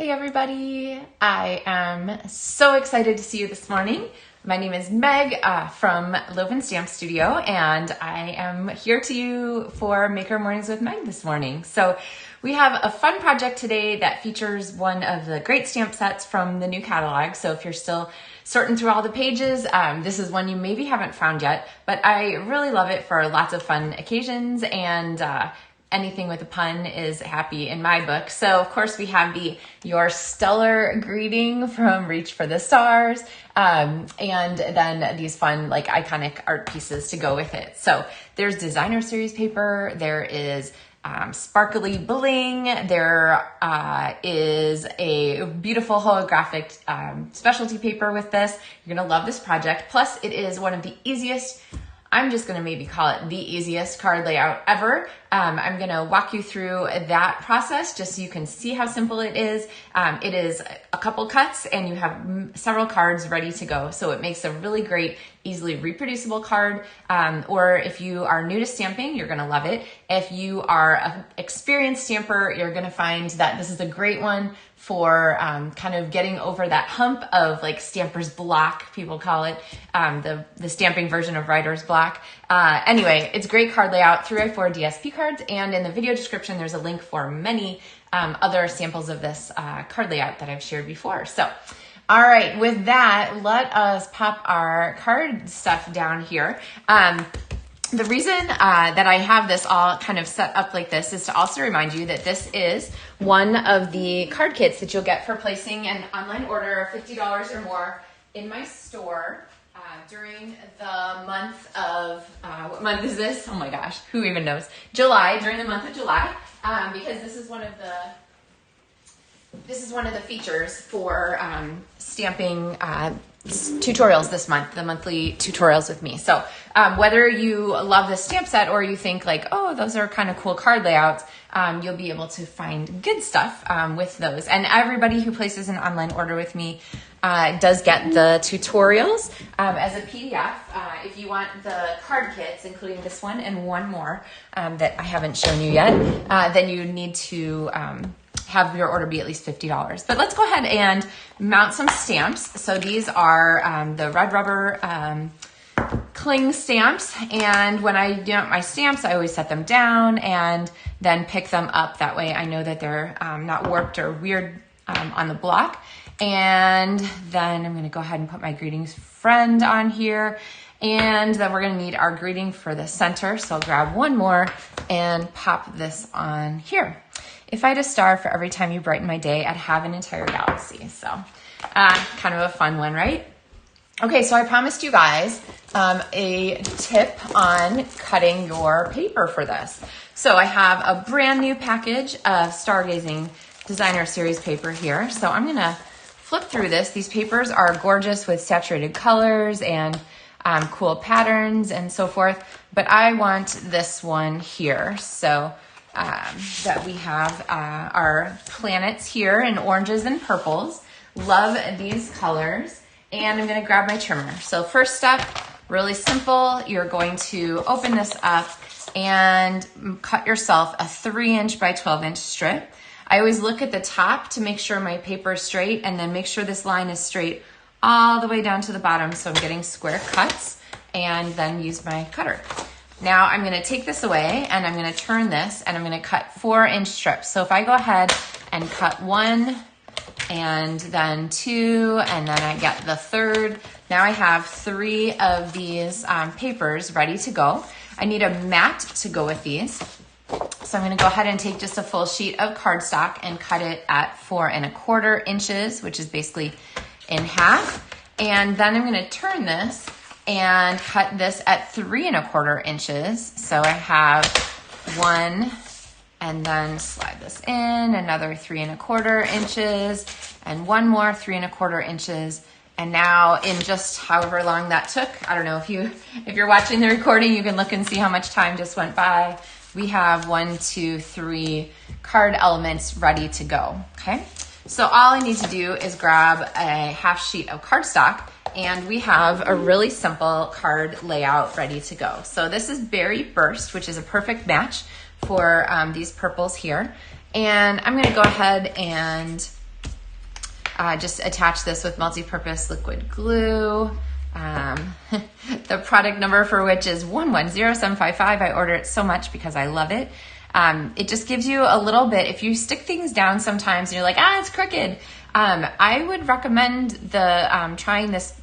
Hey everybody, I am so excited to see you this morning. My name is Meg from Loven Stamp Studio, and I am here to you for Maker Mornings with Meg this morning. So we have a fun project today that features one of the great stamp sets from the new catalog. So if you're still sorting through all the pages, this is one you maybe haven't found yet, but I really love it for lots of fun occasions, and anything with a pun is happy in my book. So of course we have the Your Stellar Greeting from Reach for the Stars, and then these fun like iconic art pieces to go with it. So there's designer series paper, there is sparkly bling, there is a beautiful holographic specialty paper with this. You're gonna love this project. Plus it is one of the easiest, I'm just gonna maybe call it the easiest card layout ever. I'm gonna walk you through that process just so you can see how simple it is. It is a couple cuts and you have several cards ready to go. So it makes a really great, easily reproducible card. Or if you are new to stamping, you're gonna love it. If you are an experienced stamper, you're gonna find that this is a great one for kind of getting over that hump of like stamper's block, people call it, the stamping version of writer's block. Anyway, it's great card layout, 3x4 DSP cards, and in the video description there's a link for many other samples of this card layout that I've shared before. So, all right, with that, let us pop our card stuff down here. The reason that I have this all kind of set up like this is to also remind you that this is one of the card kits that you'll get for placing an online order of $50 or more in my store during the month of, what month is this? Oh my gosh, who even knows? July, during the month of July, because this is one of the features for stamping tutorials this month, the monthly tutorials with me. So whether you love this stamp set or you think like, oh, those are kind of cool card layouts, you'll be able to find good stuff with those. And everybody who places an online order with me does get the tutorials as a PDF. If you want the card kits, including this one and one more that I haven't shown you yet, then you need to have your order be at least $50. But let's go ahead and mount some stamps. So these are the red rubber cling stamps, and when I mount my stamps, I always set them down and then pick them up. That way I know that they're not warped or weird on the block. And then I'm gonna go ahead and put my greetings friend on here, and then we're gonna need our greeting for the center. So I'll grab one more and pop this on here. If I had a star for every time you brighten my day, I'd have an entire galaxy. So kind of a fun one, right? Okay, so I promised you guys a tip on cutting your paper for this. So I have a brand new package of Stargazing Designer Series paper here. So I'm gonna flip through this. These papers are gorgeous with saturated colors and cool patterns and so forth, but I want this one here. So that we have our planets here in oranges and purples. Love these colors. And I'm gonna grab my trimmer. So first step, really simple. You're going to open this up and cut yourself a 3" by 12" strip. I always look at the top to make sure my paper is straight, and then make sure this line is straight all the way down to the bottom so I'm getting square cuts, and then use my cutter. Now I'm gonna take this away and I'm gonna turn this and I'm gonna cut 4" strips. So if I go ahead and cut 1 and then 2 and then I get the 3rd, now I have 3 of these papers ready to go. I need a mat to go with these. So I'm gonna go ahead and take just a full sheet of cardstock and cut it at 4¼ inches, which is basically in half. And then I'm gonna turn this and cut this at 3¼ inches. So I have 1, and then slide this in, another 3¼ inches, and one more 3¼ inches. And now in just however long that took, I don't know if you're watching the recording, you can look and see how much time just went by. We have 1, 2, 3 card elements ready to go, okay? So all I need to do is grab a half sheet of cardstock, and we have a really simple card layout ready to go. So this is Berry Burst, which is a perfect match for these purples here. And I'm gonna go ahead and just attach this with multi-purpose liquid glue. The product number for which is 110755. I order it so much because I love it. It just gives you a little bit, if you stick things down sometimes and you're like, it's crooked. I would recommend trying this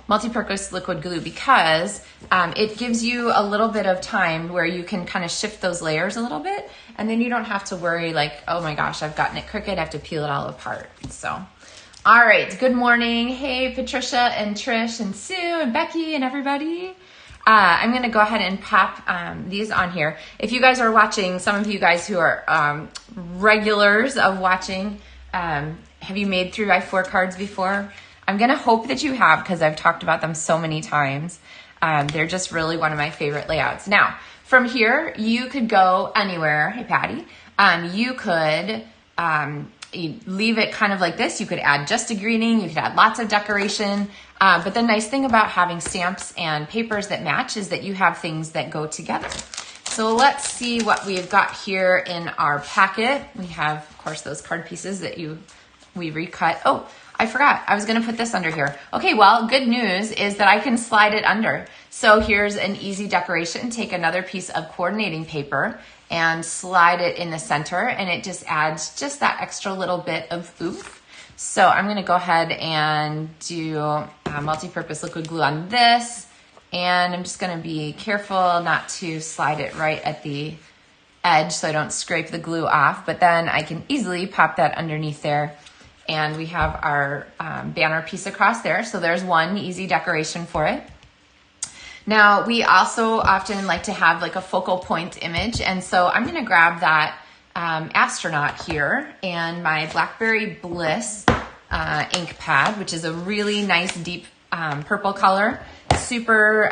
multi-purpose liquid glue because it gives you a little bit of time where you can kind of shift those layers a little bit, and then you don't have to worry like, oh my gosh, I've gotten it crooked, I have to peel it all apart. So, all right, good morning. Hey, Patricia and Trish and Sue and Becky and everybody. I'm gonna go ahead and pop these on here. If you guys are watching, some of you guys who are regulars of watching, have you made 3x4 cards before? I'm gonna hope that you have because I've talked about them so many times. They're just really one of my favorite layouts. Now, from here, you could go anywhere. Hey, Patty. You could leave it kind of like this. You could add just a greeting. You could add lots of decoration. But the nice thing about having stamps and papers that match is that you have things that go together. So let's see what we've got here in our packet. We have, of course, those card pieces that we recut. Oh, I forgot. I was going to put this under here. Okay, well, good news is that I can slide it under. So here's an easy decoration. Take another piece of coordinating paper and slide it in the center, and it just adds just that extra little bit of oomph. So I'm going to go ahead and do multi-purpose liquid glue on this, and I'm just going to be careful not to slide it right at the edge so I don't scrape the glue off, but then I can easily pop that underneath there. And we have our banner piece across there. So there's one easy decoration for it. Now, we also often like to have like a focal point image. And so I'm gonna grab that astronaut here and my Blackberry Bliss ink pad, which is a really nice deep purple color, super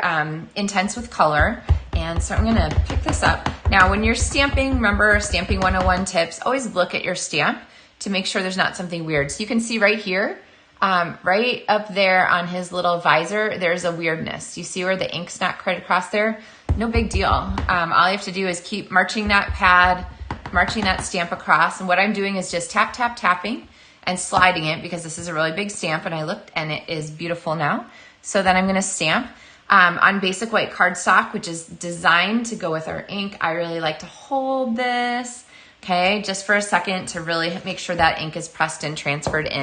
intense with color. And so I'm gonna pick this up. Now, when you're stamping, remember Stamping 101 tips, always look at your stamp to make sure there's not something weird. So you can see right here, right up there on his little visor, there's a weirdness. You see where the ink's not quite across there? No big deal. All you have to do is keep marching that pad, marching that stamp across. And what I'm doing is just tap, tap, tapping and sliding it because this is a really big stamp and I looked and it is beautiful now. So then I'm gonna stamp on basic white cardstock, which is designed to go with our ink. I really like to hold this. Okay, just for a second to really make sure that ink is pressed and transferred in.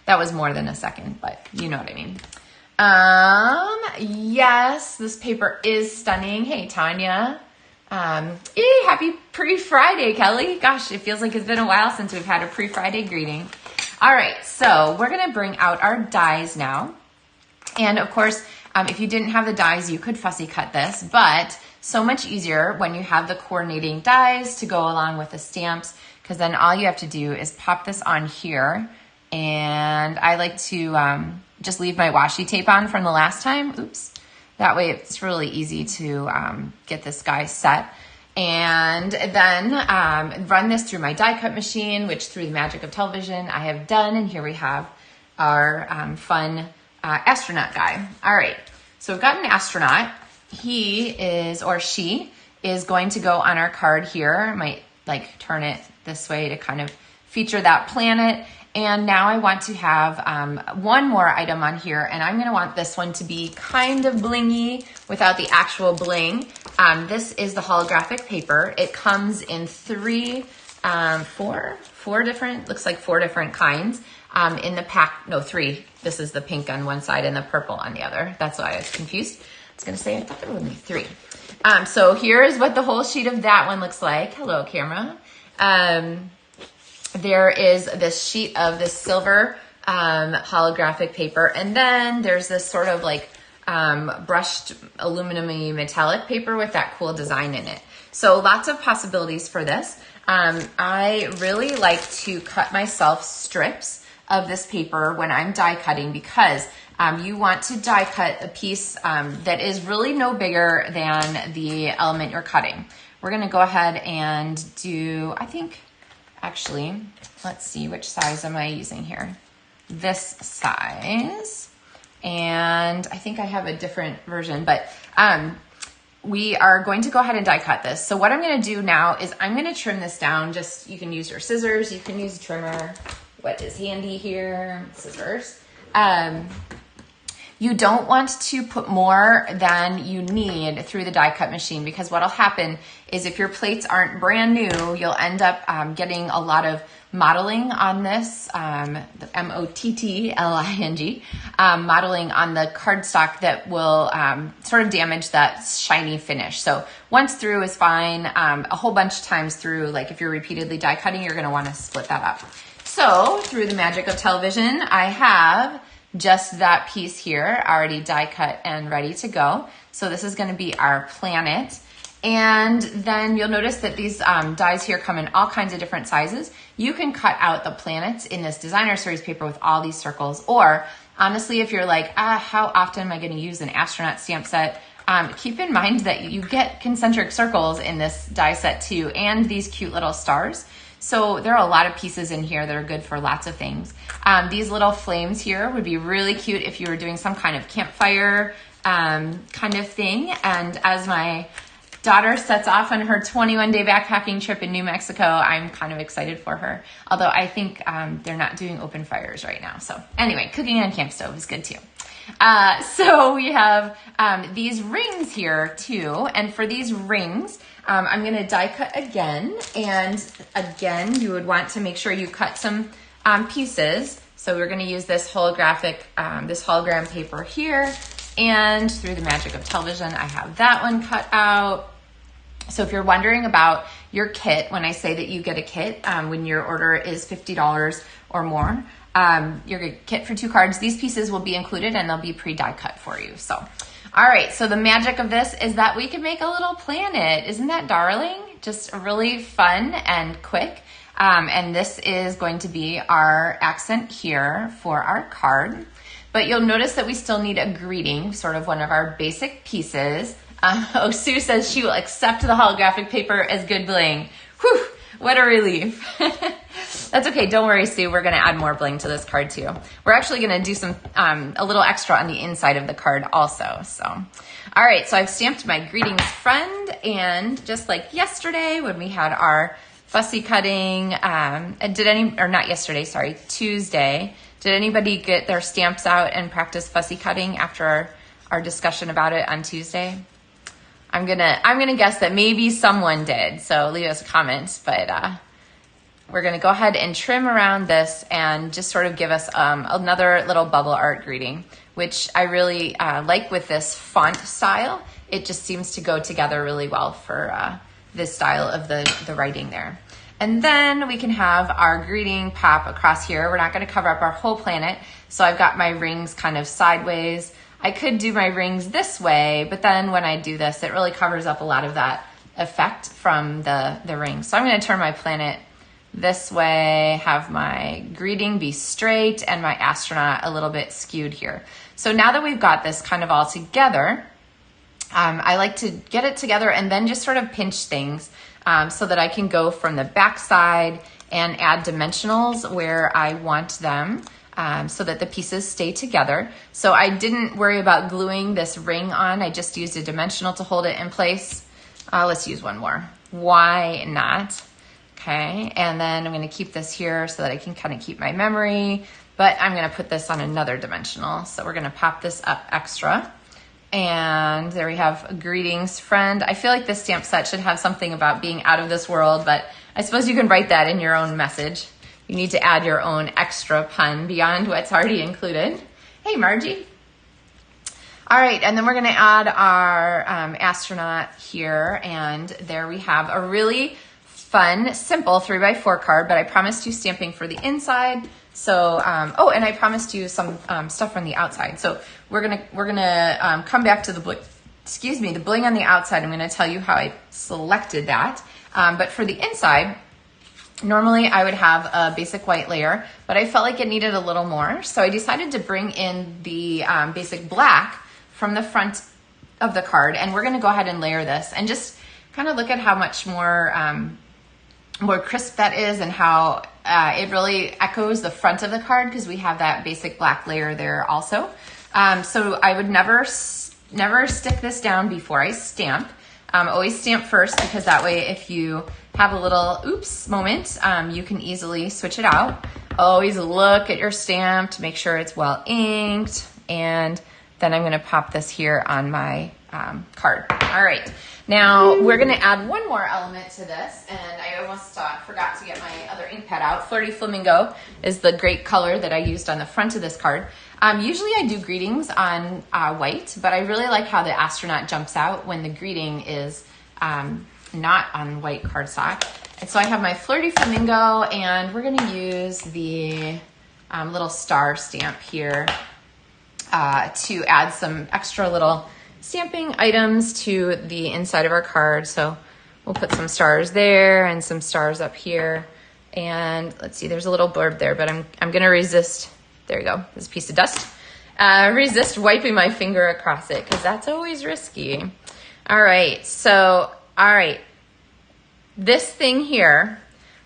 That was more than a second, but you know what I mean. Yes, this paper is stunning. Hey, Tanya. Happy pre-Friday, Kelly. Gosh, it feels like it's been a while since we've had a pre-Friday greeting. All right, so we're gonna bring out our dies now. And of course, if you didn't have the dies, you could fussy cut this, but so much easier when you have the coordinating dies to go along with the stamps, because then all you have to do is pop this on here. And I like to just leave my washi tape on from the last time. Oops. That way it's really easy to get this guy set. And then run this through my die cut machine, which through the magic of television I have done. And here we have our fun astronaut guy. All right, so we've got an astronaut. He is, or she is going to go on our card here. I might like turn it this way to kind of feature that planet. And now I want to have one more item on here, and I'm gonna want this one to be kind of blingy without the actual bling. This is the holographic paper. It comes in four different, looks like four different kinds. In the pack, no, three. This is the pink on one side and the purple on the other. That's why I was confused. I was gonna say, I thought there were only three. So here is what the whole sheet of that one looks like. Hello, camera. There is this sheet of this silver holographic paper, and then there's this sort of like brushed aluminum-y metallic paper with that cool design in it. So lots of possibilities for this. I really like to cut myself strips of this paper when I'm die cutting, because you want to die cut a piece that is really no bigger than the element you're cutting. We're gonna go ahead and do, I think, actually, let's see, which size am I using here? This size. And I think I have a different version, but we are going to go ahead and die cut this. So what I'm gonna do now is I'm gonna trim this down. Just, you can use your scissors, you can use a trimmer, what is handy here, scissors. You don't want to put more than you need through the die cut machine, because what'll happen is if your plates aren't brand new, you'll end up getting a lot of mottling on this, M-O-T-T-L-I-N-G, mottling on the cardstock that will sort of damage that shiny finish. So once through is fine. A whole bunch of times through, like if you're repeatedly die cutting, you're gonna wanna split that up. So through the magic of television, I have just that piece here already die cut and ready to go. So this is going to be our planet. And then you'll notice that these dies here come in all kinds of different sizes. You can cut out the planets in this designer series paper with all these circles. Or honestly, if you're like, how often am I going to use an astronaut stamp set? Keep in mind that you get concentric circles in this die set too, and these cute little stars. So there are a lot of pieces in here that are good for lots of things. These little flames here would be really cute if you were doing some kind of campfire kind of thing. And as my daughter sets off on her 21-day backpacking trip in New Mexico, I'm kind of excited for her. Although I think they're not doing open fires right now. So anyway, cooking on camp stove is good too. So we have these rings here too. And for these rings, I'm going to die cut again. And again, you would want to make sure you cut some pieces. So we're going to use this holographic, this hologram paper here. And through the magic of television, I have that one cut out. So if you're wondering about your kit, when I say that you get a kit, when your order is $50 or more, your kit for 2 cards, these pieces will be included and they'll be pre-die cut for you. So, all right. So the magic of this is that we can make a little planet. Isn't that darling? Just really fun and quick. And this is going to be our accent here for our card. But you'll notice that we still need a greeting, sort of one of our basic pieces. Sue says she will accept the holographic paper as good bling. Whew, what a relief. That's okay. Don't worry, Sue. We're going to add more bling to this card too. We're actually going to do some a little extra on the inside of the card also. So, all right. So I've stamped my greetings friend, and just like yesterday when we had our fussy cutting, Tuesday. Did anybody get their stamps out and practice fussy cutting after our discussion about it on Tuesday? I'm gonna guess that maybe someone did. So leave us a comment. But we're gonna go ahead and trim around this and just sort of give us another little bubble art greeting, which I really like with this font style. It just seems to go together really well for this style of the writing there. And then we can have our greeting pop across here. We're not going to cover up our whole planet. So I've got my rings kind of sideways. I could do my rings this way, but then when I do this, it really covers up a lot of that effect from the rings. So I'm going to turn my planet this way, have my greeting be straight and my astronaut a little bit skewed here. So now that we've got this kind of all together, I like to get it together and then just sort of pinch things so that I can go from the back side and add dimensionals where I want them so that the pieces stay together. So I didn't worry about gluing this ring on. I just used a dimensional to hold it in place. Let's use one more. Why not? Okay, and then I'm going to keep this here so that I can kind of keep my memory, but I'm going to put this on another dimensional. So we're going to pop this up extra. And there we have greetings, friend. I feel like this stamp set should have something about being out of this world, but I suppose you can write that in your own message. You need to add your own extra pun beyond what's already included. Hey, Margie. All right, and then we're going to add our astronaut here, and there we have a really fun, simple 3x4 card, but I promised you stamping for the inside. So, and I promised you some stuff from the outside. So we're gonna come back to the bling on the outside. I'm gonna tell you how I selected that. But for the inside, normally I would have a basic white layer, but I felt like it needed a little more. So I decided to bring in the basic black from the front of the card, and we're gonna go ahead and layer this and just kind of look at how much more crisp that is and how it really echoes the front of the card because we have that basic black layer there also. So I would never stick this down before I stamp. Always stamp first because that way if you have a little oops moment, you can easily switch it out. always look at your stamp to make sure it's well inked. And then I'm gonna pop this here on my card. All right, now we're gonna add one more element to this, and I almost forgot to get my other ink pad out. Flirty Flamingo is the great color that I used on the front of this card. Usually I do greetings on white, but I really like how the astronaut jumps out when the greeting is not on white cardstock. And so I have my Flirty Flamingo, and we're gonna use the little star stamp here to add some extra little stamping items to the inside of our card. So we'll put some stars there and some stars up here. And let's see, there's a little blurb there, but I'm gonna resist, there you go, this piece of dust. Resist wiping my finger across it, because that's always risky. All right, so, all right. This thing here,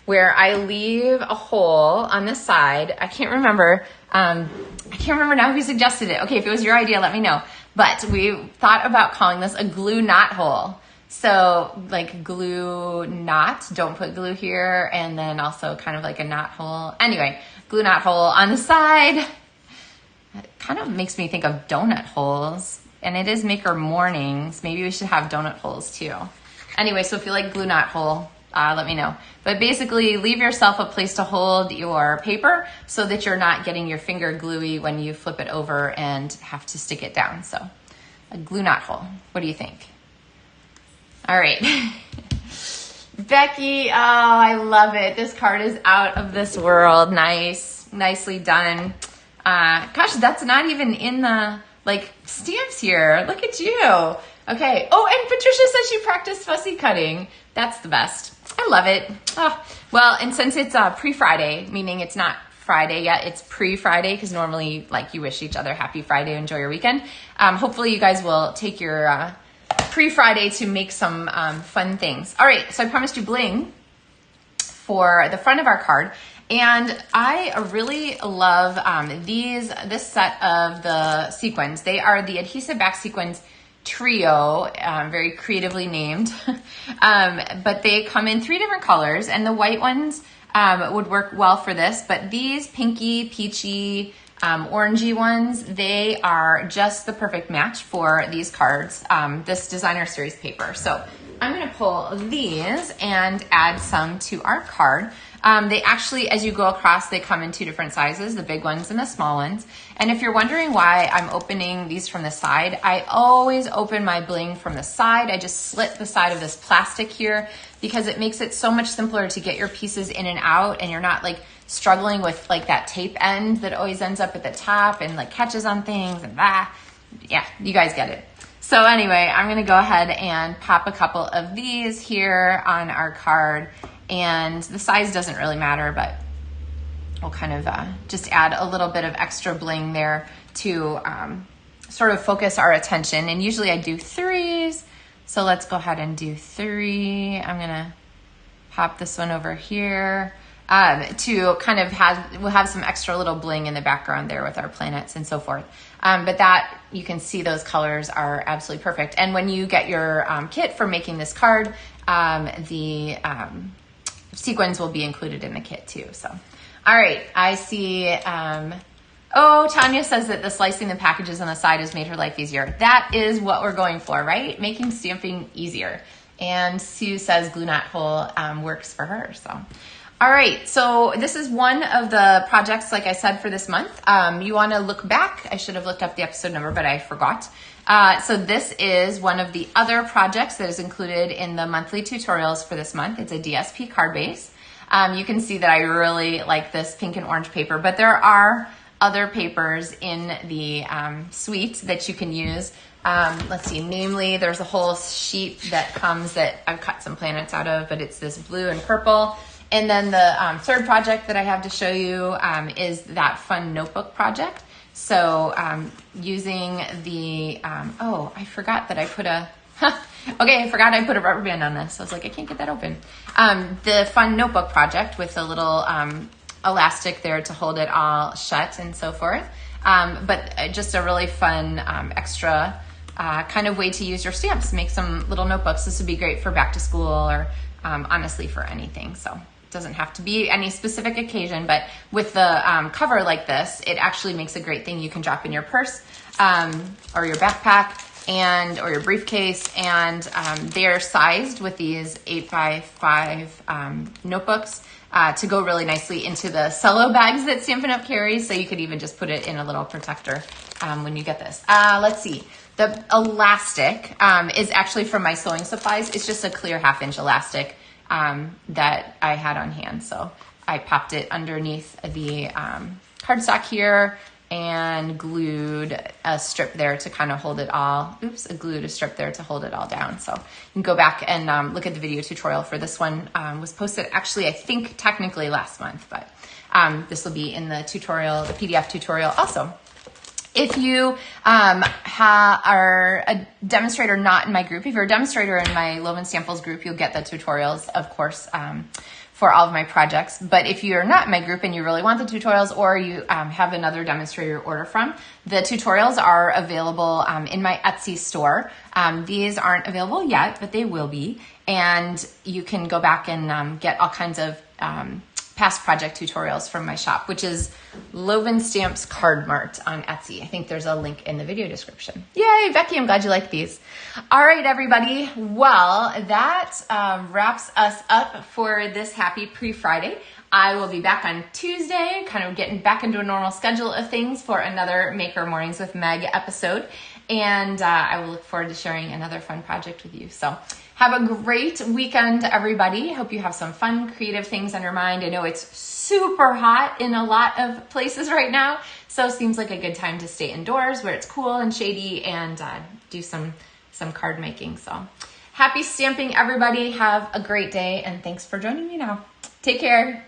where I leave a hole on the side, I can't remember now who suggested it. Okay, if it was your idea, let me know. But we thought about calling this a glue knot hole. So like glue knot, don't put glue here, and then also kind of like a knot hole. Anyway, glue knot hole on the side. It kind of makes me think of donut holes, and it is Maker Mornings. Maybe we should have donut holes too. Anyway, so if you like glue knot hole, let me know. But basically, leave yourself a place to hold your paper so that you're not getting your finger gluey when you flip it over and have to stick it down. So a glue knot hole. What do you think? All right. Becky, oh, I love it. This card is out of this world. Nice, nicely done. Gosh, that's not even in the stamps here. Look at you. Okay. Oh, and Patricia says she practiced fussy cutting. That's the best. I love it. Oh, well, and since it's pre-Friday, meaning it's not Friday yet, it's pre-Friday, because normally you wish each other happy Friday, enjoy your weekend. Hopefully you guys will take your pre-Friday to make some fun things. All right, so I promised you bling for the front of our card. And I really love this set of the sequins. They are the adhesive back sequins trio, very creatively named, but they come in 3 different colors, and the white ones would work well for this, but these pinky, peachy, orangey ones, they are just the perfect match for these cards, this designer series paper. So I'm gonna pull these and add some to our card. They actually, as you go across, they come in 2 different sizes, the big ones and the small ones. And if you're wondering why I'm opening these from the side, I always open my bling from the side. I just slit the side of this plastic here because it makes it so much simpler to get your pieces in and out, and you're not struggling with that tape end that always ends up at the top and catches on things and yeah, you guys get it. So anyway, I'm gonna go ahead and pop a couple of these here on our card. And the size doesn't really matter, but we'll kind of just add a little bit of extra bling there to sort of focus our attention. And usually I do 3s, so let's go ahead and do 3. I'm gonna pop this one over here to kind of we'll have some extra little bling in the background there with our planets and so forth. But that, you can see those colors are absolutely perfect. And when you get your kit for making this card, the sequins will be included in the kit too. So, all right, I see, oh, Tanya says that the slicing the packages on the side has made her life easier. That is what we're going for, right? Making stamping easier. And Sue says glue knot hole works for her, so. All right, so this is one of the projects, like I said, for this month. You wanna look back. I should have looked up the episode number, but I forgot. So this is one of the other projects that is included in the monthly tutorials for this month. It's a DSP card base. You can see that I really like this pink and orange paper, but there are other papers in the suite that you can use. Let's see, namely, there's a whole sheet that comes that I've cut some planets out of, but it's this blue and purple. And then the third project that I have to show you is that fun notebook project. So using the, oh, I forgot that I put okay, I forgot I put a rubber band on this. I was like, I can't get that open. The fun notebook project with a little elastic there to hold it all shut and so forth. But just a really fun extra kind of way to use your stamps. Make some little notebooks. This would be great for back to school or honestly for anything. So Doesn't have to be any specific occasion, but with the cover like this, it actually makes a great thing you can drop in your purse or your backpack or your briefcase. And they're sized with these 8x5 notebooks to go really nicely into the cello bags that Stampin' Up! Carries. So you could even just put it in a little protector when you get this. Let's see. The elastic is actually from my sewing supplies. It's just a clear 1/2 inch elastic that I had on hand. So I popped it underneath the cardstock here and glued a strip there to kind of hold it all. Glued a strip there to hold it all down. So you can go back and look at the video tutorial for this one. Was posted actually, I think technically last month, but this will be in the tutorial, the PDF tutorial also. If you are a demonstrator not in my group, if you're a demonstrator in my Loven Samples group, you'll get the tutorials, of course, for all of my projects. But if you're not in my group and you really want the tutorials, or you have another demonstrator to order from, the tutorials are available in my Etsy store. These aren't available yet, but they will be. And you can go back and get all kinds of past project tutorials from my shop, which is Loven Stamps Card Mart on Etsy. I think there's a link in the video description. Yay, Becky, I'm glad you like these. All right, everybody. Well, that wraps us up for this happy pre-Friday. I will be back on Tuesday, kind of getting back into a normal schedule of things for another Maker Mornings with Meg episode. And I will look forward to sharing another fun project with you. So have a great weekend, everybody. Hope you have some fun, creative things on your mind. I know it's super hot in a lot of places right now, so it seems like a good time to stay indoors where it's cool and shady and do some card making. So happy stamping, everybody. Have a great day, and thanks for joining me now. Take care.